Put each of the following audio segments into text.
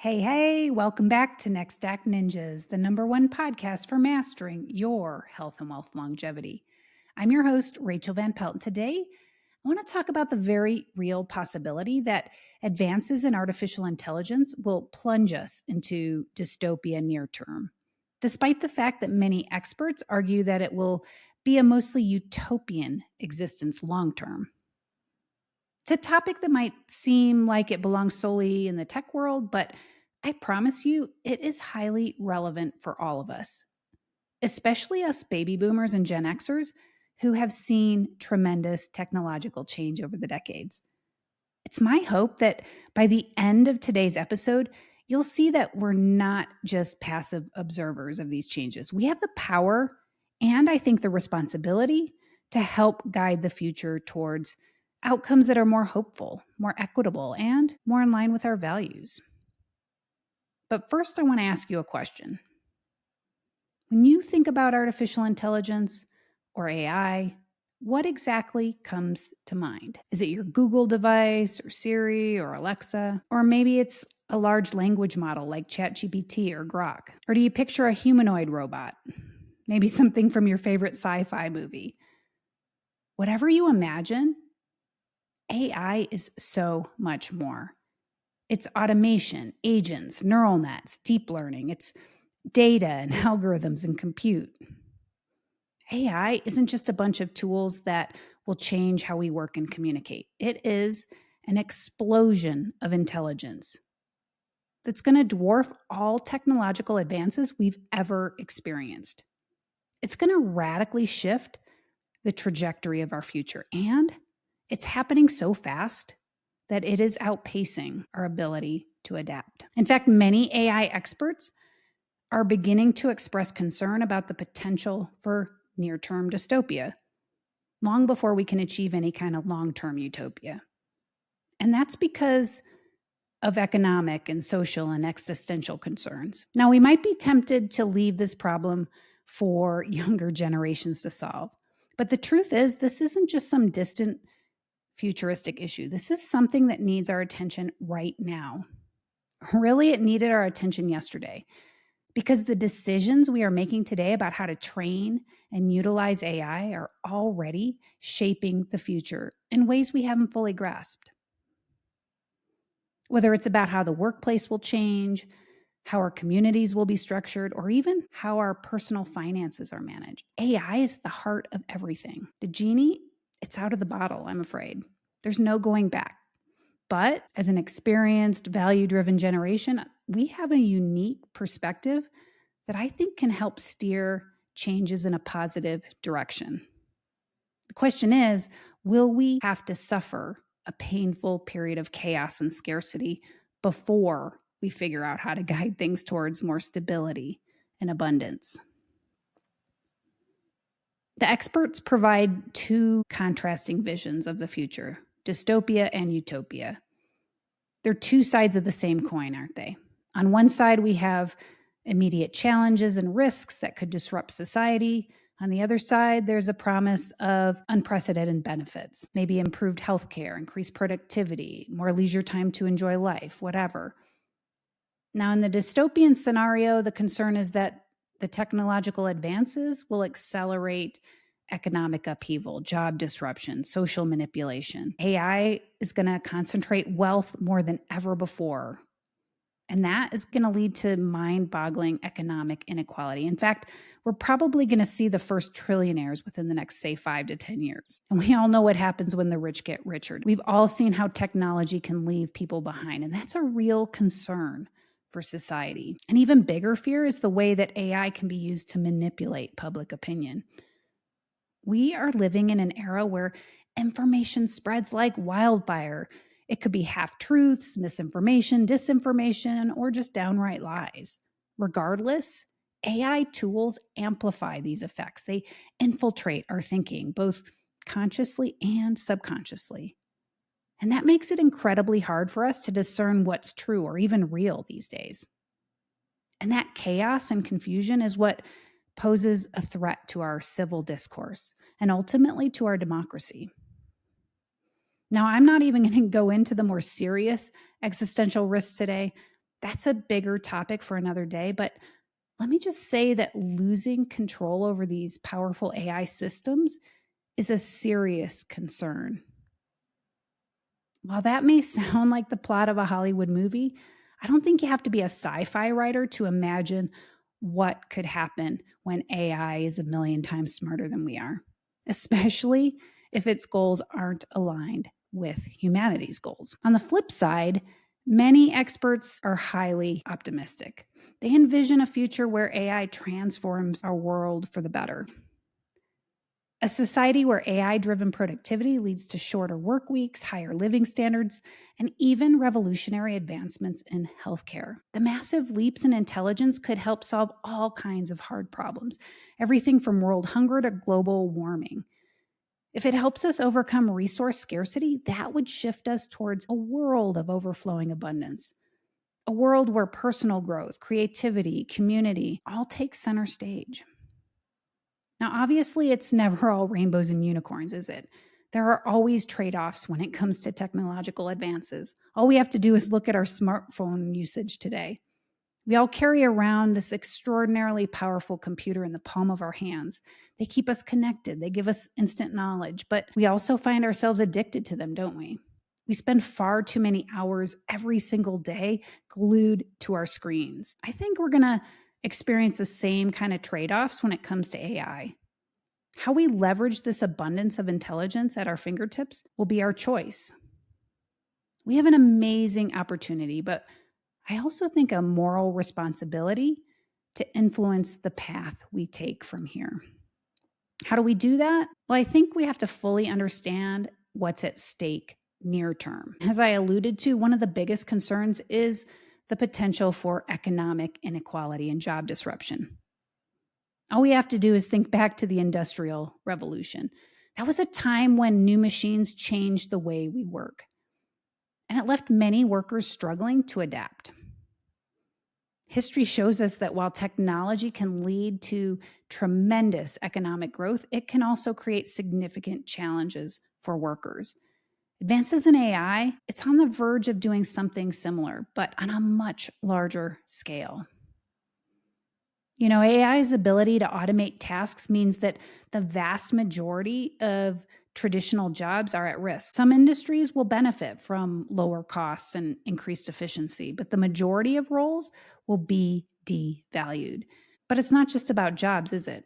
Hey, welcome back to Next Stack Ninjas, the number one podcast for mastering your health and wealth longevity. I'm your host, Rachael Van Pelt, and today I want to talk about the very real possibility that advances in artificial intelligence will plunge us into dystopia near term, despite the fact that many experts argue that it will be a mostly utopian existence long term. It's a topic that might seem like it belongs solely in the tech world, but I promise you it is highly relevant for all of us, especially us baby boomers and Gen Xers who have seen tremendous technological change over the decades. It's my hope that by the end of today's episode, you'll see that we're not just passive observers of these changes. We have the power and I think the responsibility to help guide the future towards outcomes that are more hopeful, more equitable, and more in line with our values. But first, I want to ask you a question. When you think about artificial intelligence or AI, what exactly comes to mind? Is it your Google device or Siri or Alexa? Or maybe it's a large language model like ChatGPT or Grok? Or do you picture a humanoid robot? Maybe something from your favorite sci-fi movie? Whatever you imagine, AI is so much more. It's automation, agents, neural nets, deep learning. It's data and algorithms and compute. AI isn't just a bunch of tools that will change how we work and communicate. It is an explosion of intelligence that's going to dwarf all technological advances we've ever experienced. It's going to radically shift the trajectory of our future. And it's happening so fast that it is outpacing our ability to adapt. In fact, many AI experts are beginning to express concern about the potential for near-term dystopia, long before we can achieve any kind of long-term utopia. And that's because of economic and social and existential concerns. Now, we might be tempted to leave this problem for younger generations to solve. But the truth is, this isn't just some distant futuristic issue. This is something that needs our attention right now. Really, it needed our attention yesterday because the decisions we are making today about how to train and utilize AI are already shaping the future in ways we haven't fully grasped. Whether it's about how the workplace will change, how our communities will be structured, or even how our personal finances are managed. AI is the heart of everything. The genie, it's out of the bottle, I'm afraid. There's no going back. But as an experienced, value-driven generation, we have a unique perspective that I think can help steer changes in a positive direction. The question is, will we have to suffer a painful period of chaos and scarcity before we figure out how to guide things towards more stability and abundance? The experts provide two contrasting visions of the future, dystopia and utopia. They're two sides of the same coin, aren't they? On one side, we have immediate challenges and risks that could disrupt society. On the other side, there's a promise of unprecedented benefits, maybe improved healthcare, increased productivity, more leisure time to enjoy life, whatever. Now, in the dystopian scenario, the concern is that the technological advances will accelerate economic upheaval, job disruption, social manipulation. AI is going to concentrate wealth more than ever before. And that is going to lead to mind-boggling economic inequality. In fact, we're probably going to see the first trillionaires within the next, say, 5 to 10 years. And we all know what happens when the rich get richer. We've all seen how technology can leave people behind, and that's a real concern for society. An even bigger fear is the way that AI can be used to manipulate public opinion. We are living in an era where information spreads like wildfire. It could be half-truths, misinformation, disinformation, or just downright lies. Regardless, AI tools amplify these effects. They infiltrate our thinking, both consciously and subconsciously. And that makes it incredibly hard for us to discern what's true or even real these days. And that chaos and confusion is what poses a threat to our civil discourse and ultimately to our democracy. Now, I'm not even going to go into the more serious existential risks today. That's a bigger topic for another day, but let me just say that losing control over these powerful AI systems is a serious concern. While that may sound like the plot of a Hollywood movie, I don't think you have to be a sci fi writer to imagine what could happen when AI is a million times smarter than we are, especially if its goals aren't aligned with humanity's goals. On the flip side, many experts are highly optimistic. They envision a future where AI transforms our world for the better. A society where AI driven productivity leads to shorter work weeks, higher living standards, and even revolutionary advancements in healthcare. The massive leaps in intelligence could help solve all kinds of hard problems, everything from world hunger to global warming. If it helps us overcome resource scarcity, that would shift us towards a world of overflowing abundance, a world where personal growth, creativity, community all take center stage. Now, obviously, it's never all rainbows and unicorns, is it? There are always trade offs when it comes to technological advances. All we have to do is look at our smartphone usage today. We all carry around this extraordinarily powerful computer in the palm of our hands. They keep us connected, they give us instant knowledge, but we also find ourselves addicted to them, don't we? We spend far too many hours every single day glued to our screens. I think we're going to experience the same kind of trade offs when it comes to AI. How we leverage this abundance of intelligence at our fingertips will be our choice. We have an amazing opportunity, but I also think a moral responsibility to influence the path we take from here. How do we do that? Well, I think we have to fully understand what's at stake near term. As I alluded to, one of the biggest concerns is the potential for economic inequality and job disruption. All we have to do is think back to the Industrial Revolution. That was a time when new machines changed the way we work, and it left many workers struggling to adapt. History shows us that while technology can lead to tremendous economic growth, it can also create significant challenges for workers. Advances in AI, it's on the verge of doing something similar, but on a much larger scale. You know, AI's ability to automate tasks means that the vast majority of traditional jobs are at risk. Some industries will benefit from lower costs and increased efficiency, but the majority of roles will be devalued. But it's not just about jobs, is it?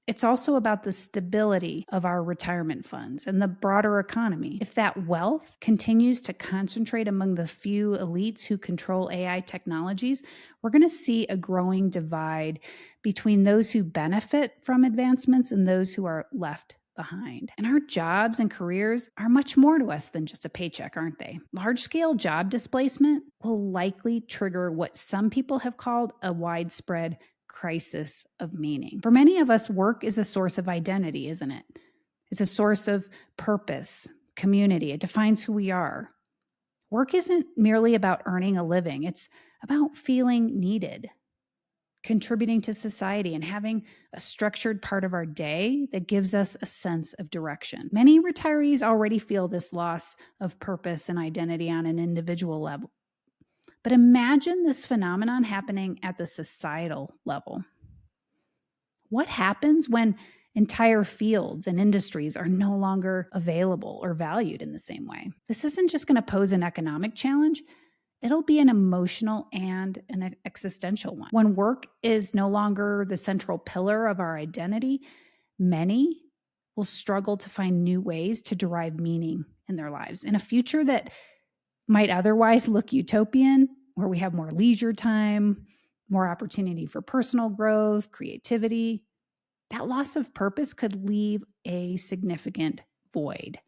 It's also about the stability of our retirement funds and the broader economy. If that wealth continues to concentrate among the few elites who control AI technologies, we're going to see a growing divide between those who benefit from advancements and those who are left behind. And our jobs and careers are much more to us than just a paycheck, aren't they? Large-scale job displacement will likely trigger what some people have called a widespread crisis of meaning. For many of us, work is a source of identity, isn't it? It's a source of purpose, community. It defines who we are. Work isn't merely about earning a living. It's about feeling needed, contributing to society, and having a structured part of our day that gives us a sense of direction. Many retirees already feel this loss of purpose and identity on an individual level. But imagine this phenomenon happening at the societal level. What happens when entire fields and industries are no longer available or valued in the same way? This isn't just going to pose an economic challenge. It'll be an emotional and an existential one. When work is no longer the central pillar of our identity, many will struggle to find new ways to derive meaning in their lives. In a future that might otherwise look utopian, where we have more leisure time, more opportunity for personal growth, creativity, that loss of purpose could leave a significant void.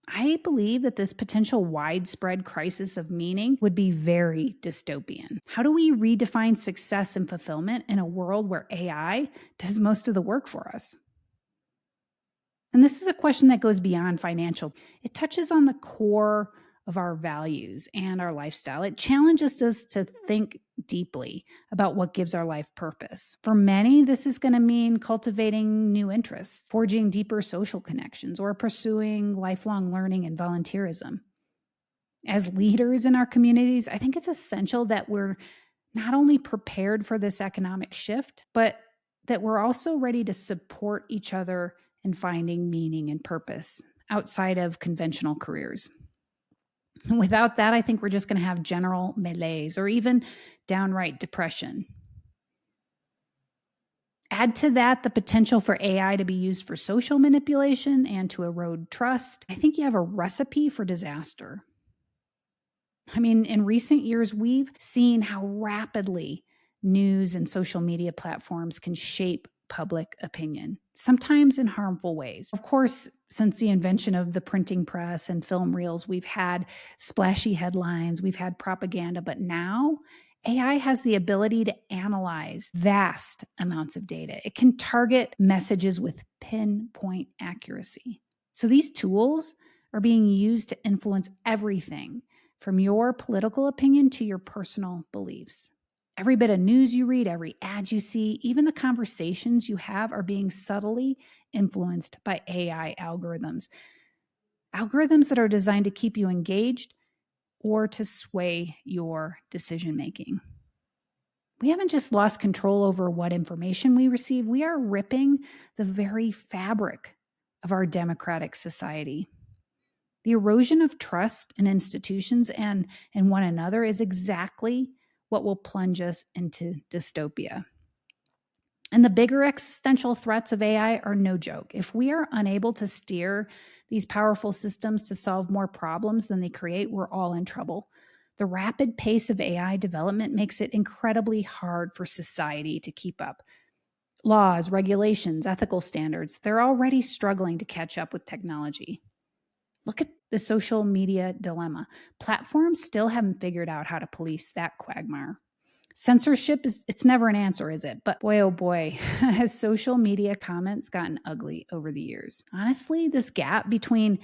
I believe that this potential widespread crisis of meaning would be very dystopian. How do we redefine success and fulfillment in a world where AI does most of the work for us? And this is a question that goes beyond financial. It touches on the core of our values and our lifestyle. It challenges us to think deeply about what gives our life purpose. For many, this is going to mean cultivating new interests, forging deeper social connections, or pursuing lifelong learning and volunteerism. As leaders in our communities, I think it's essential that we're not only prepared for this economic shift, but that we're also ready to support each other in finding meaning and purpose outside of conventional careers. Without that, I think we're just going to have general malaise or even downright depression. Add to that the potential for AI to be used for social manipulation and to erode trust. I think you have a recipe for disaster. I mean, in recent years, we've seen how rapidly news and social media platforms can shape public opinion, sometimes in harmful ways. Of course, since the invention of the printing press and film reels, we've had splashy headlines, we've had propaganda, but now AI has the ability to analyze vast amounts of data. It can target messages with pinpoint accuracy. So these tools are being used to influence everything from your political opinion to your personal beliefs. Every bit of news you read, every ad you see, even the conversations you have are being subtly influenced by AI algorithms. Algorithms that are designed to keep you engaged or to sway your decision making. We haven't just lost control over what information we receive, we are ripping the very fabric of our democratic society. The erosion of trust in institutions and in one another is exactly what will plunge us into dystopia. And the bigger existential threats of AI are no joke. If we are unable to steer these powerful systems to solve more problems than they create, we're all in trouble. The rapid pace of AI development makes it incredibly hard for society to keep up. Laws, regulations, ethical standards, they're already struggling to catch up with technology. Look at the social media dilemma. Platforms still haven't figured out how to police that quagmire. Censorship it's never an answer, is it? But boy, oh boy, has social media comments gotten ugly over the years. Honestly, this gap between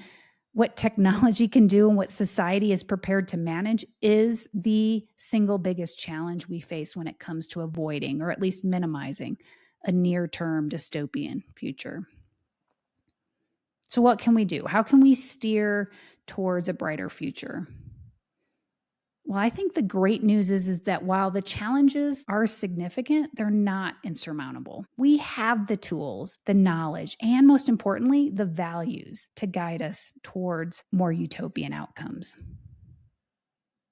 what technology can do and what society is prepared to manage is the single biggest challenge we face when it comes to avoiding or at least minimizing a near-term dystopian future. So what can we do? How can we steer towards a brighter future? Well, I think the great news is that while the challenges are significant, they're not insurmountable. We have the tools, the knowledge, and most importantly, the values to guide us towards more utopian outcomes.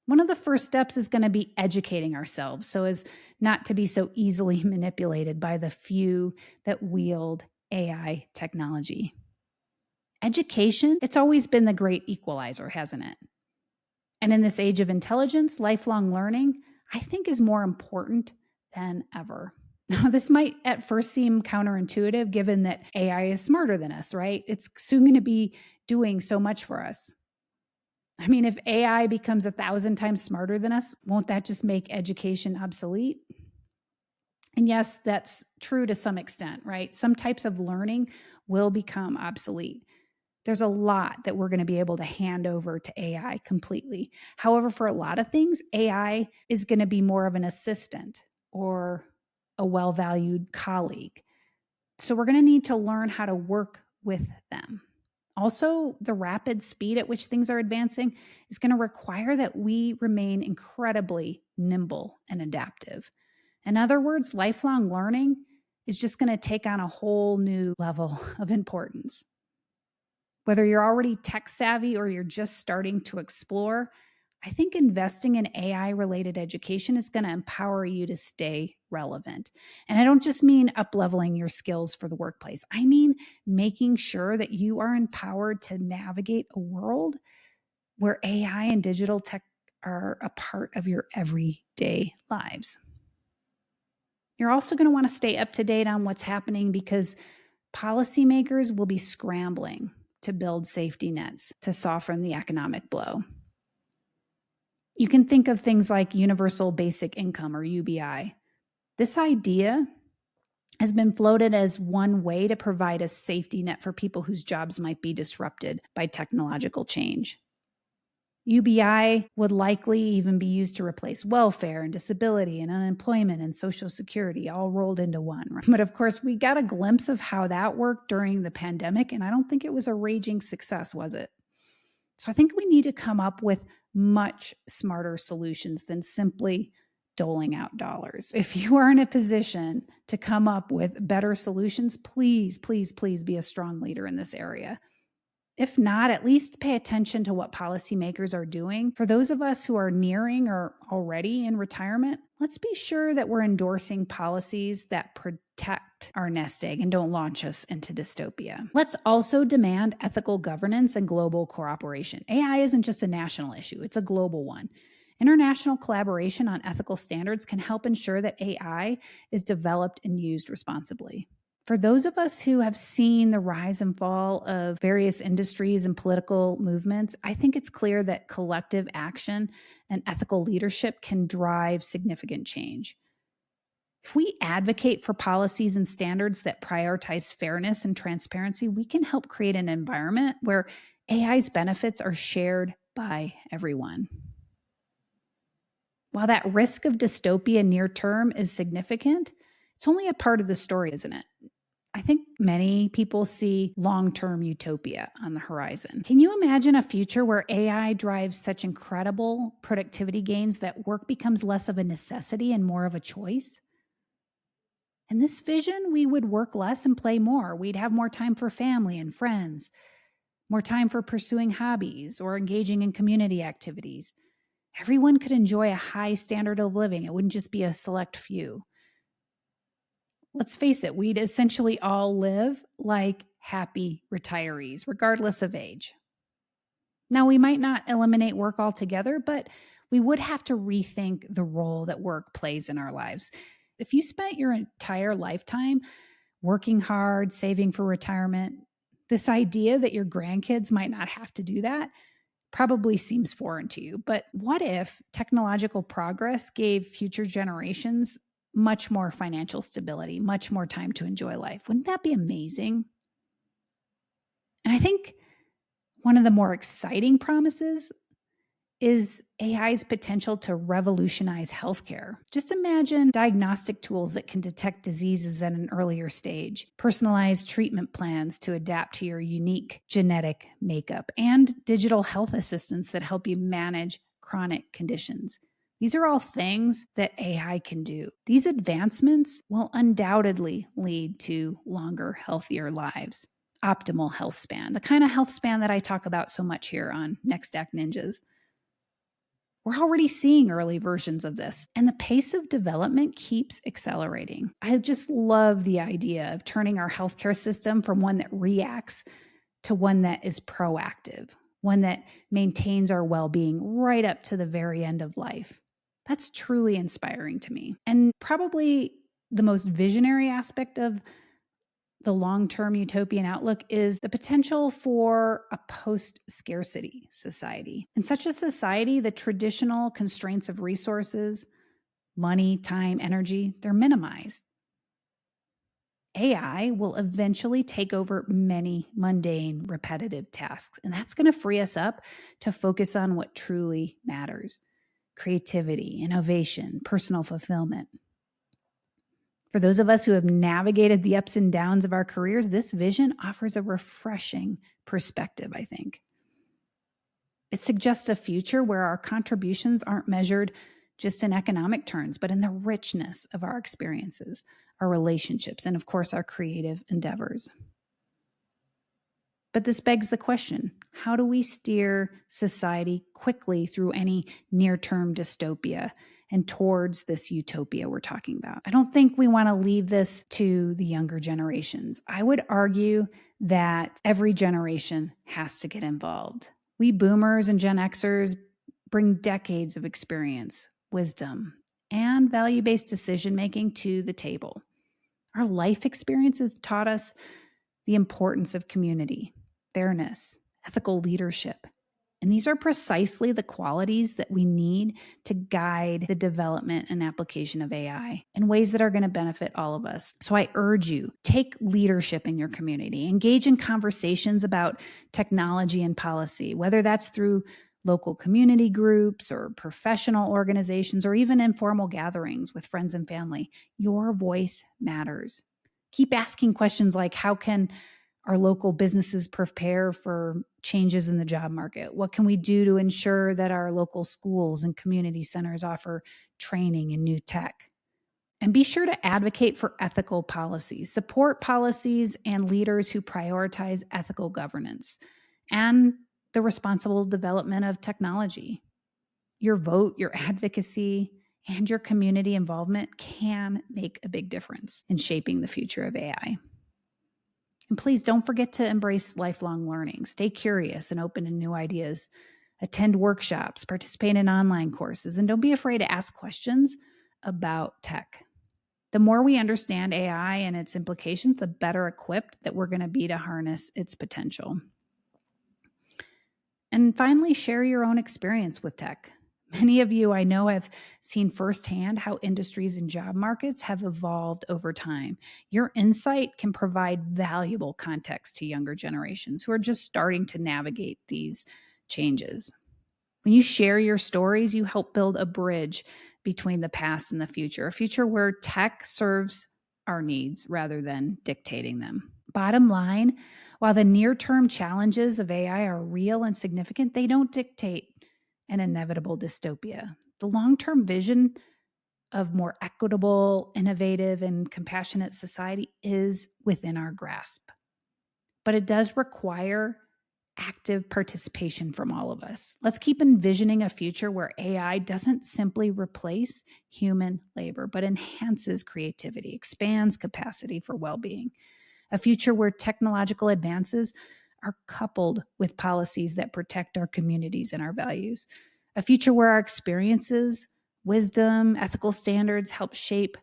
One of the first steps is going to be educating ourselves so as not to be so easily manipulated by the few that wield AI technology. Education, it's always been the great equalizer, hasn't it? And in this age of intelligence, lifelong learning, I think is more important than ever. Now, this might at first seem counterintuitive given that AI is smarter than us, right? It's soon going to be doing so much for us. I mean, if AI becomes 1,000 times smarter than us, won't that just make education obsolete? And yes, that's true to some extent, right? Some types of learning will become obsolete. There's a lot that we're going to be able to hand over to AI completely. However, for a lot of things, AI is going to be more of an assistant or a well-valued colleague. So we're going to need to learn how to work with them. Also, the rapid speed at which things are advancing is going to require that we remain incredibly nimble and adaptive. In other words, lifelong learning is just going to take on a whole new level of importance. Whether you're already tech savvy or you're just starting to explore, I think investing in AI related education is going to empower you to stay relevant. And I don't just mean up-leveling your skills for the workplace. I mean making sure that you are empowered to navigate a world where AI and digital tech are a part of your everyday lives. You're also going to want to stay up to date on what's happening because policymakers will be scrambling to build safety nets to soften the economic blow. You can think of things like universal basic income or UBI. This idea has been floated as one way to provide a safety net for people whose jobs might be disrupted by technological change. UBI would likely even be used to replace welfare and disability and unemployment and Social Security all rolled into one. But of course, we got a glimpse of how that worked during the pandemic, and I don't think it was a raging success, was it? So I think we need to come up with much smarter solutions than simply doling out dollars. If you are in a position to come up with better solutions, please, please, please be a strong leader in this area. If not, at least pay attention to what policymakers are doing. For those of us who are nearing or already in retirement, let's be sure that we're endorsing policies that protect our nest egg and don't launch us into dystopia. Let's also demand ethical governance and global cooperation. AI isn't just a national issue, it's a global one. International collaboration on ethical standards can help ensure that AI is developed and used responsibly. For those of us who have seen the rise and fall of various industries and political movements, I think it's clear that collective action and ethical leadership can drive significant change. If we advocate for policies and standards that prioritize fairness and transparency, we can help create an environment where AI's benefits are shared by everyone. While that risk of dystopia near term is significant, it's only a part of the story, isn't it? I think many people see long-term utopia on the horizon. Can you imagine a future where AI drives such incredible productivity gains that work becomes less of a necessity and more of a choice? In this vision, we would work less and play more. We'd have more time for family and friends, more time for pursuing hobbies or engaging in community activities. Everyone could enjoy a high standard of living. It wouldn't just be a select few. Let's face it, we'd essentially all live like happy retirees, regardless of age. Now, we might not eliminate work altogether, but we would have to rethink the role that work plays in our lives. If you spent your entire lifetime working hard, saving for retirement, this idea that your grandkids might not have to do that probably seems foreign to you. But what if technological progress gave future generations much more financial stability, much more time to enjoy life? Wouldn't that be amazing? And I think one of the more exciting promises is AI's potential to revolutionize healthcare. Just imagine diagnostic tools that can detect diseases at an earlier stage, personalized treatment plans to adapt to your unique genetic makeup, and digital health assistants that help you manage chronic conditions. These are all things that AI can do. These advancements will undoubtedly lead to longer, healthier lives, optimal health span, the kind of health span that I talk about so much here on Next Stack Ninjas. We're already seeing early versions of this, and the pace of development keeps accelerating. I just love the idea of turning our healthcare system from one that reacts to one that is proactive, one that maintains our well-being right up to the very end of life. That's truly inspiring to me. And probably the most visionary aspect of the long-term utopian outlook is the potential for a post-scarcity society. In such a society, the traditional constraints of resources, money, time, energy, they're minimized. AI will eventually take over many mundane, repetitive tasks, and that's going to free us up to focus on what truly matters: creativity, innovation, personal fulfillment. For those of us who have navigated the ups and downs of our careers, this vision offers a refreshing perspective, I think. It suggests a future where our contributions aren't measured just in economic terms, but in the richness of our experiences, our relationships, and of course, our creative endeavors. But this begs the question: how do we steer society quickly through any near-term dystopia and towards this utopia we're talking about? I don't think we want to leave this to the younger generations. I would argue that every generation has to get involved. We boomers and Gen Xers bring decades of experience, wisdom, and value-based decision-making to the table. Our life experiences have taught us the importance of community, fairness, ethical leadership. And these are precisely the qualities that we need to guide the development and application of AI in ways that are going to benefit all of us. So I urge you, take leadership in your community, engage in conversations about technology and policy, whether that's through local community groups or professional organizations or even informal gatherings with friends and family. Your voice matters. Keep asking questions like, how can our local businesses prepare for changes in the job market? What can we do to ensure that our local schools and community centers offer training in new tech? And be sure to advocate for ethical policies, support policies and leaders who prioritize ethical governance and the responsible development of technology. Your vote, your advocacy, and your community involvement can make a big difference in shaping the future of AI. And please don't forget to embrace lifelong learning. Stay curious and open to new ideas. Attend workshops, participate in online courses, and don't be afraid to ask questions about tech. The more we understand AI and its implications, the better equipped that we're going to be to harness its potential. And finally, share your own experience with tech. Many of you I know have seen firsthand how industries and job markets have evolved over time. Your insight can provide valuable context to younger generations who are just starting to navigate these changes. When you share your stories, you help build a bridge between the past and the future, a future where tech serves our needs rather than dictating them. Bottom line, while the near-term challenges of AI are real and significant, they don't dictate an inevitable dystopia. The long-term vision of more equitable, innovative, and compassionate society is within our grasp. But it does require active participation from all of us. Let's keep envisioning a future where AI doesn't simply replace human labor, but enhances creativity, expands capacity for well-being. A future where technological advances are coupled with policies that protect our communities and our values. A future where our experiences, wisdom, ethical standards help shape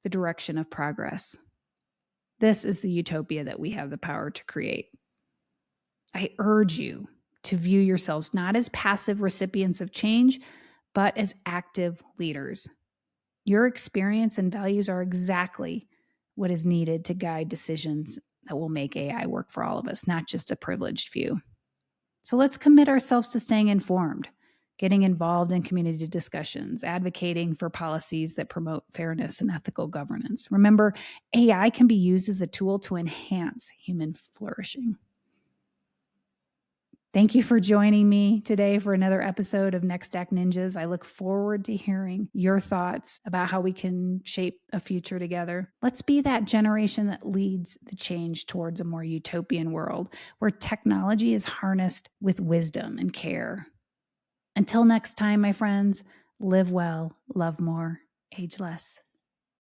the direction of progress. This is the utopia that we have the power to create. I urge you to view yourselves not as passive recipients of change, but as active leaders. Your experience and values are exactly what is needed to guide decisions that will make AI work for all of us, not just a privileged few. So let's commit ourselves to staying informed, getting involved in community discussions, advocating for policies that promote fairness and ethical governance. Remember, AI can be used as a tool to enhance human flourishing. Thank you for joining me today for another episode of Next Act Ninjas. I look forward to hearing your thoughts about how we can shape a future together. Let's be that generation that leads the change towards a more utopian world where technology is harnessed with wisdom and care. Until next time, my friends, live well, love more, age less.